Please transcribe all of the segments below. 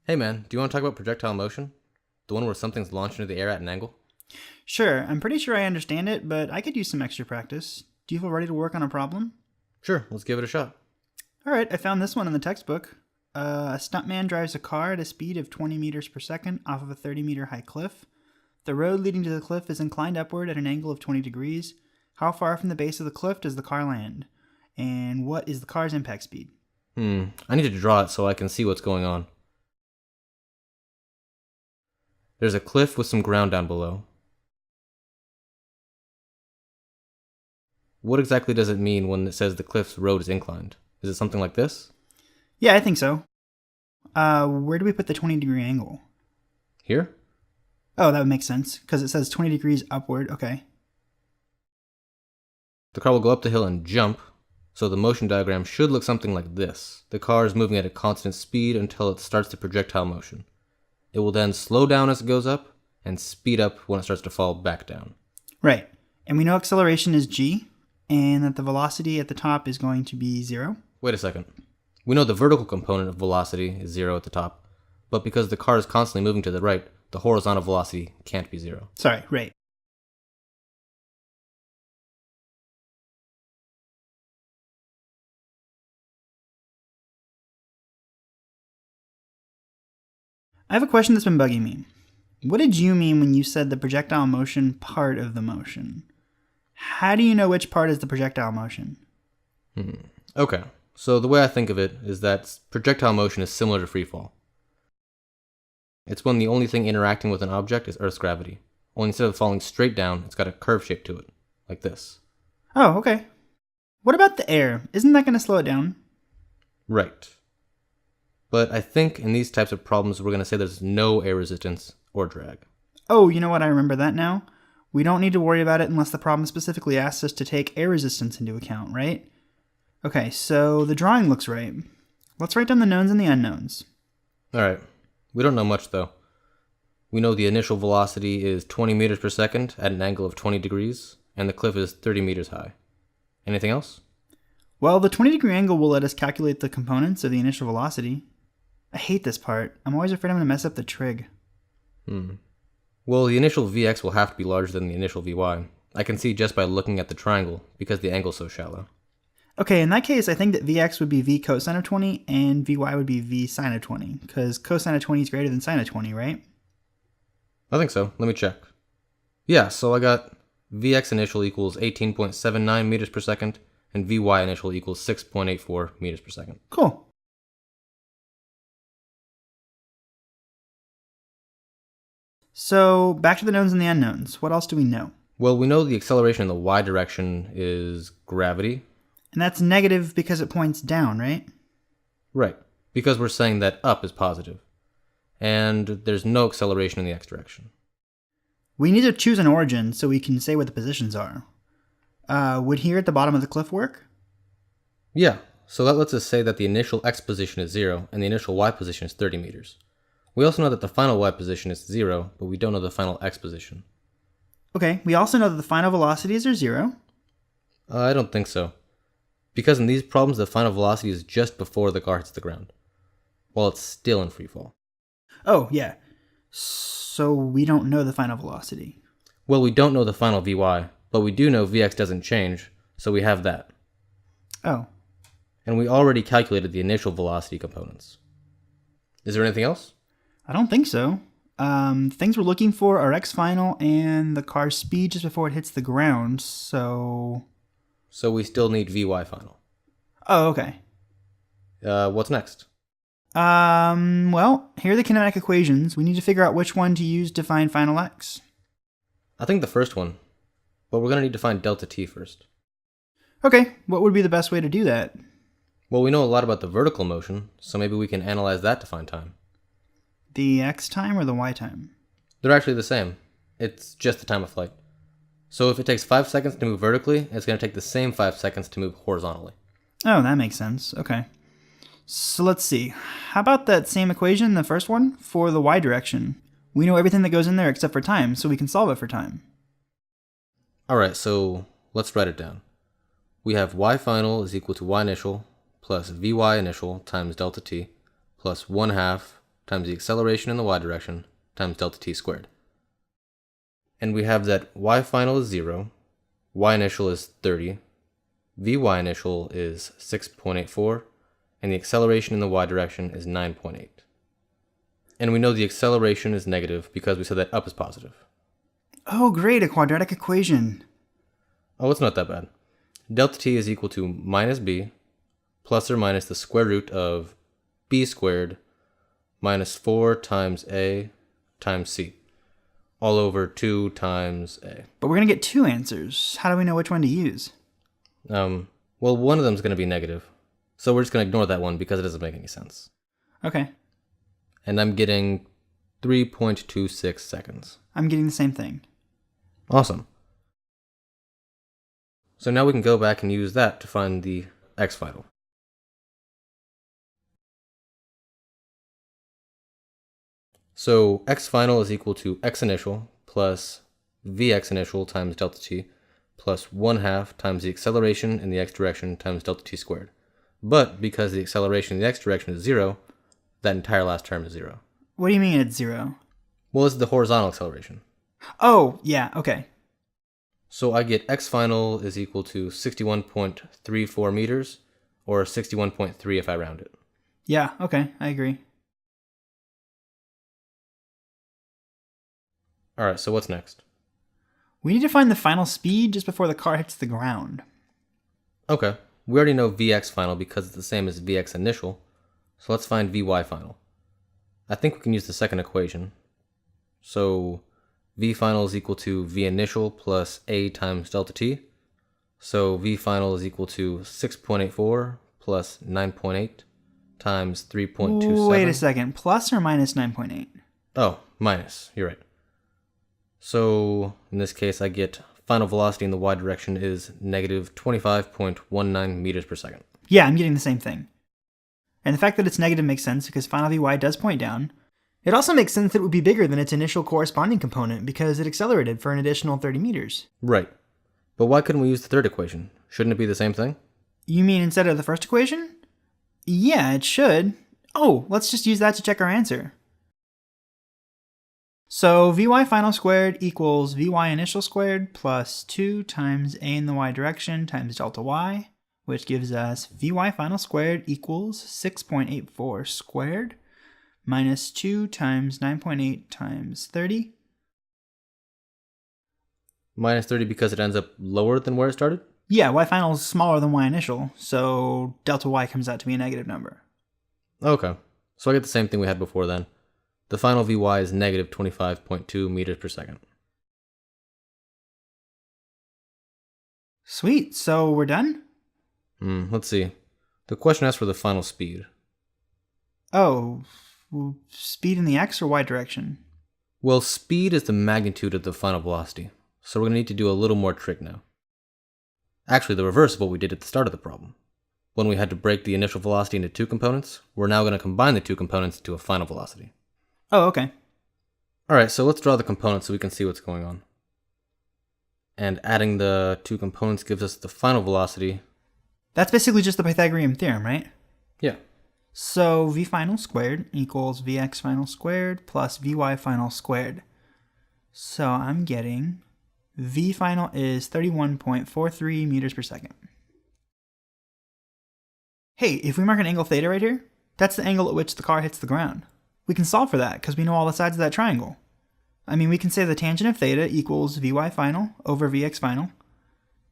Hey man, do you want to talk about projectile motion? The one where something's launched into the air at an angle? Sure, I'm pretty sure I understand it, but I could use some extra practice. Do you feel ready to work on a problem? Sure, let's give it a shot. Alright, I found this one in the textbook. A stuntman drives a car at a speed of 20 meters per second off of a 30-meter high cliff. The road leading to the cliff is inclined upward at an angle of 20 degrees. How far from the base of the cliff does the car land? And what is the car's impact speed? I need to draw it so I can see what's going on. There's a cliff with some ground down below. What exactly does it mean when it says the cliff's road is inclined? Is it something like this? Yeah, I think so. Where do we put the 20-degree angle? Here? Oh, that would make sense, because it says 20 degrees upward. Okay. The car will go up the hill and jump, so the motion diagram should look something like this. The car is moving at a constant speed until it starts the projectile motion. It will then slow down as it goes up, and speed up when it starts to fall back down. Right. And we know acceleration is g, and that the velocity at the top is going to be 0. Wait a second. We know the vertical component of velocity is 0 at the top, but because the car is constantly moving to the right, the horizontal velocity can't be 0. Sorry, right. I have a question that's been bugging me. What did you mean when you said the projectile motion part of the motion? How do you know which part is the projectile motion? Okay, so the way I think of it is that projectile motion is similar to freefall. It's when the only thing interacting with an object is Earth's gravity. Only instead of falling straight down, it's got a curve shape to it, like this. Oh, okay. What about the air? Isn't that going to slow it down? Right. But I think in these types of problems, we're going to say there's no air resistance or drag. Oh, you know what? I remember that now. We don't need to worry about it unless the problem specifically asks us to take air resistance into account, right? Okay, so the drawing looks right. Let's write down the knowns and the unknowns. Alright, we don't know much though. We know the initial velocity is 20 meters per second at an angle of 20 degrees, and the cliff is 30 meters high. Anything else? Well, the 20-degree angle will let us calculate the components of the initial velocity. I hate this part. I'm always afraid I'm going to mess up the trig. Well, the initial Vx will have to be larger than the initial Vy. I can see just by looking at the triangle, because the angle's so shallow. Okay, in that case, I think that Vx would be V cosine of 20, and Vy would be V sine of 20, because cosine of 20 is greater than sine of 20, right? I think so. Let me check. Yeah, so I got Vx initial equals 18.79 meters per second, and Vy initial equals 6.84 meters per second. Cool. So, back to the knowns and the unknowns. What else do we know? Well, we know the acceleration in the y direction is gravity. And that's negative because it points down, right? Right, because we're saying that up is positive. And there's no acceleration in the x direction. We need to choose an origin so we can say what the positions are. Would here at the bottom of the cliff work? Yeah, so that lets us say that the initial x position is 0, and the initial y position is 30 meters. We also know that the final y position is 0, but we don't know the final x position. Okay, we also know that the final velocities are 0. I don't think so. Because in these problems, the final velocity is just before the car hits the ground, while it's still in freefall. Oh, yeah. So we don't know the final velocity. Well, we don't know the final Vy, but we do know Vx doesn't change, so we have that. Oh. And we already calculated the initial velocity components. Is there anything else? I don't think so. Things we're looking for are x final and the car's speed just before it hits the ground, so... So we still need Vy final. Oh, okay. What's next? Well, here are the kinematic equations. We need to figure out which one to use to find final x. I think the first one, but we're going to need to find delta t first. Okay, what would be the best way to do that? Well, we know a lot about the vertical motion, so maybe we can analyze that to find time. The x time or the y time? They're actually the same. It's just the time of flight. So if it takes 5 seconds to move vertically, it's going to take the same 5 seconds to move horizontally. Oh, that makes sense. Okay. So let's see. How about that same equation, the first one, for the y direction? We know everything that goes in there except for time, so we can solve it for time. Alright, so let's write it down. We have y final is equal to y initial plus vy initial times delta t plus 1/2 times the acceleration in the y direction times delta t squared. And we have that y final is 0, y initial is 30, vy initial is 6.84, and the acceleration in the y direction is 9.8. And we know the acceleration is negative because we said that up is positive. Oh, great, a quadratic equation. Oh, it's not that bad. Delta t is equal to minus b plus or minus the square root of b squared minus 4 times a times c, all over 2 times a. But we're going to get two answers. How do we know which one to use? Well, one of them is going to be negative, so we're just going to ignore that one because it doesn't make any sense. Okay. And I'm getting 3.26 seconds. I'm getting the same thing. Awesome. So now we can go back and use that to find the x final. So x final is equal to x initial plus vx initial times delta t plus 1/2 times the acceleration in the x direction times delta t squared. But because the acceleration in the x direction is 0, that entire last term is 0. What do you mean it's 0? Well, this is the horizontal acceleration. Oh, yeah, okay. So I get x final is equal to 61.34 meters, or 61.3 if I round it. Yeah, okay, I agree. Alright, so what's next? We need to find the final speed just before the car hits the ground. Okay, we already know Vx final because it's the same as Vx initial, so let's find Vy final. I think we can use the second equation. So V final is equal to V initial plus A times delta t. So V final is equal to 6.84 plus 9.8 times 3.27. Wait a second, plus or minus 9.8? Oh, minus, you're right. So in this case, I get final velocity in the y direction is negative 25.19 meters per second. Yeah, I'm getting the same thing. And the fact that it's negative makes sense because final Vy does point down. It also makes sense that it would be bigger than its initial corresponding component because it accelerated for an additional 30 meters. Right. But why couldn't we use the third equation? Shouldn't it be the same thing? You mean instead of the first equation? Yeah, it should. Oh, let's just use that to check our answer. So Vy final squared equals Vy initial squared plus 2 times A in the y direction times delta y, which gives us Vy final squared equals 6.84 squared minus 2 times 9.8 times 30. Minus 30 because it ends up lower than where it started? Yeah, y final is smaller than y initial, so delta y comes out to be a negative number. Okay, so I get the same thing we had before then. The final Vy is negative 25.2 meters per second. Sweet, so we're done? Let's see. The question asks for the final speed. Oh, speed in the x or y direction? Well, speed is the magnitude of the final velocity, so we're going to need to do a little more trick now. Actually, the reverse of what we did at the start of the problem. When we had to break the initial velocity into two components, we're now going to combine the two components into a final velocity. Oh, okay. Alright, so let's draw the components so we can see what's going on. And adding the two components gives us the final velocity. That's basically just the Pythagorean theorem, right? Yeah. So V final squared equals Vx final squared plus Vy final squared. So I'm getting V final is 31.43 meters per second. Hey, if we mark an angle theta right here, that's the angle at which the car hits the ground. We can solve for that because we know all the sides of that triangle. I mean, we can say the tangent of theta equals Vy final over Vx final.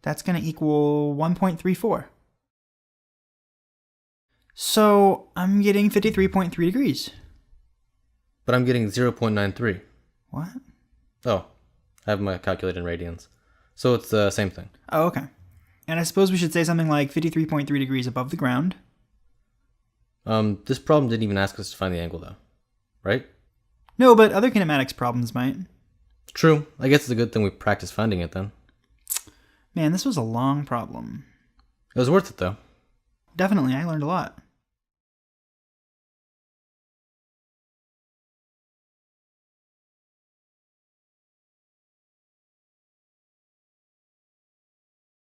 That's going to equal 1.34. So I'm getting 53.3 degrees. But I'm getting 0.93. What? Oh, I have my calculator in radians. So it's the same thing. Oh, okay. And I suppose we should say something like 53.3 degrees above the ground. This problem didn't even ask us to find the angle though, right? No, but other kinematics problems might. True. I guess it's a good thing we practiced finding it then. Man, this was a long problem. It was worth it though. Definitely, I learned a lot.